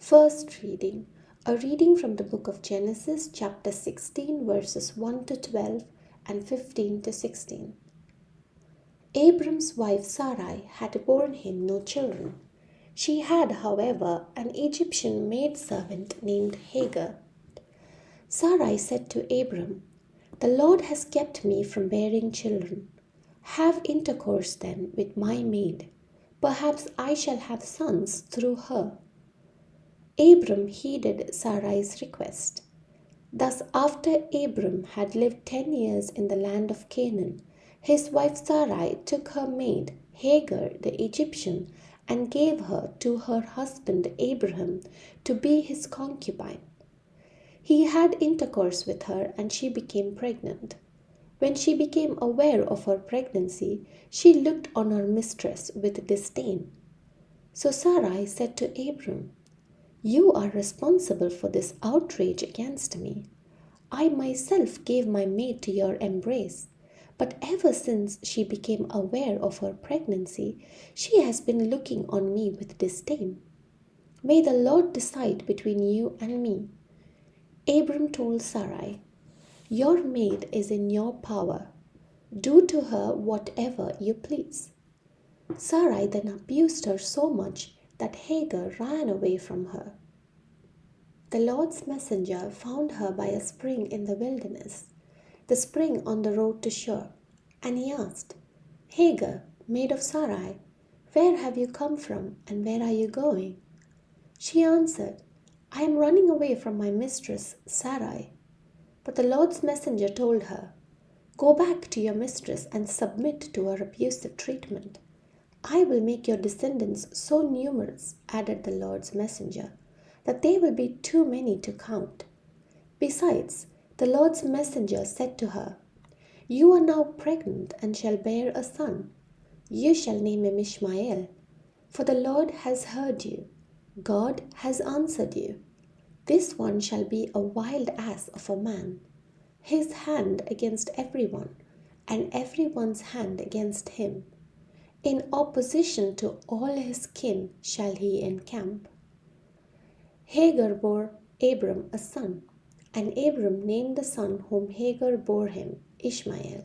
First reading, a reading from the book of Genesis, chapter 16, verses 1 to 12 and 15 to 16. Abram's wife Sarai had borne him no children. She had, however, an Egyptian maidservant named Hagar. Sarai said to Abram, "The Lord has kept me from bearing children. Have intercourse then with my maid. Perhaps I shall have sons through her." Abram heeded Sarai's request. Thus, after Abram had lived 10 years in the land of Canaan, his wife Sarai took her maid, Hagar the Egyptian, and gave her to her husband Abraham to be his concubine. He had intercourse with her, and she became pregnant. When she became aware of her pregnancy, she looked on her mistress with disdain. So Sarai said to Abram, "You are responsible for this outrage against me. I myself gave my maid to your embrace, but ever since she became aware of her pregnancy, she has been looking on me with disdain. May the Lord decide between you and me." Abram told Sarai, "Your maid is in your power. Do to her whatever you please." Sarai then abused her so much that Hagar ran away from her. The Lord's messenger found her by a spring in the wilderness, the spring on the road to Shur, and he asked, "Hagar, maid of Sarai, where have you come from and where are you going?" She answered, "I am running away from my mistress Sarai." But the Lord's messenger told her, "Go back to your mistress and submit to her abusive treatment. I will make your descendants so numerous," added the Lord's messenger, "that they will be too many to count." Besides, the Lord's messenger said to her, "You are now pregnant and shall bear a son. You shall name him Ishmael, for the Lord has heard you. God has answered you. This one shall be a wild ass of a man, his hand against everyone, and everyone's hand against him. In opposition to all his kin shall he encamp." Hagar bore Abram a son, and Abram named the son whom Hagar bore him Ishmael.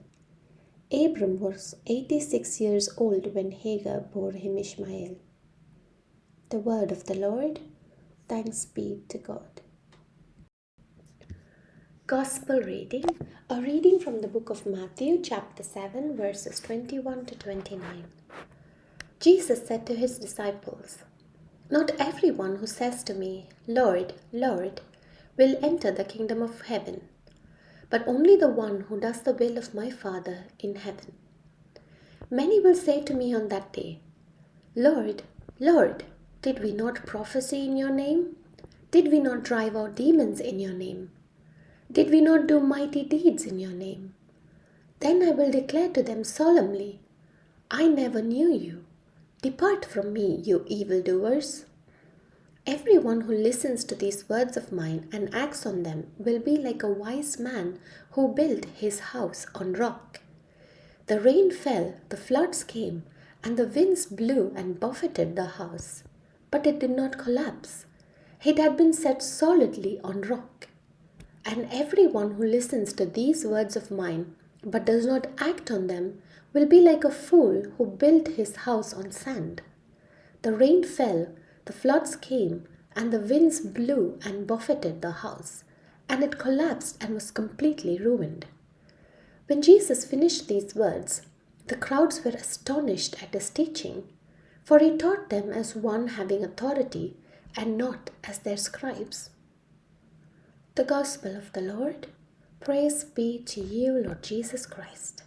Abram was 86 years old when Hagar bore him Ishmael. The word of the Lord. Thanks be to God. Gospel reading, a reading from the book of Matthew, chapter 7, verses 21 to 29. Jesus said to his disciples, "Not everyone who says to me, 'Lord, Lord,' will enter the kingdom of heaven, but only the one who does the will of my Father in heaven. Many will say to me on that day, 'Lord, Lord, did we not prophesy in your name? Did we not drive out demons in your name? Did we not do mighty deeds in your name?' Then I will declare to them solemnly, 'I never knew you. Depart from me, you evildoers.' Everyone who listens to these words of mine and acts on them will be like a wise man who built his house on rock. The rain fell, the floods came, and the winds blew and buffeted the house, but it did not collapse. It had been set solidly on rock. And everyone who listens to these words of mine but does not act on them will be like a fool who built his house on sand. The rain fell, the floods came, and the winds blew and buffeted the house, and it collapsed and was completely ruined." When Jesus finished these words, the crowds were astonished at his teaching, for he taught them as one having authority and not as their scribes. The Gospel of the Lord. Praise be to you, Lord Jesus Christ.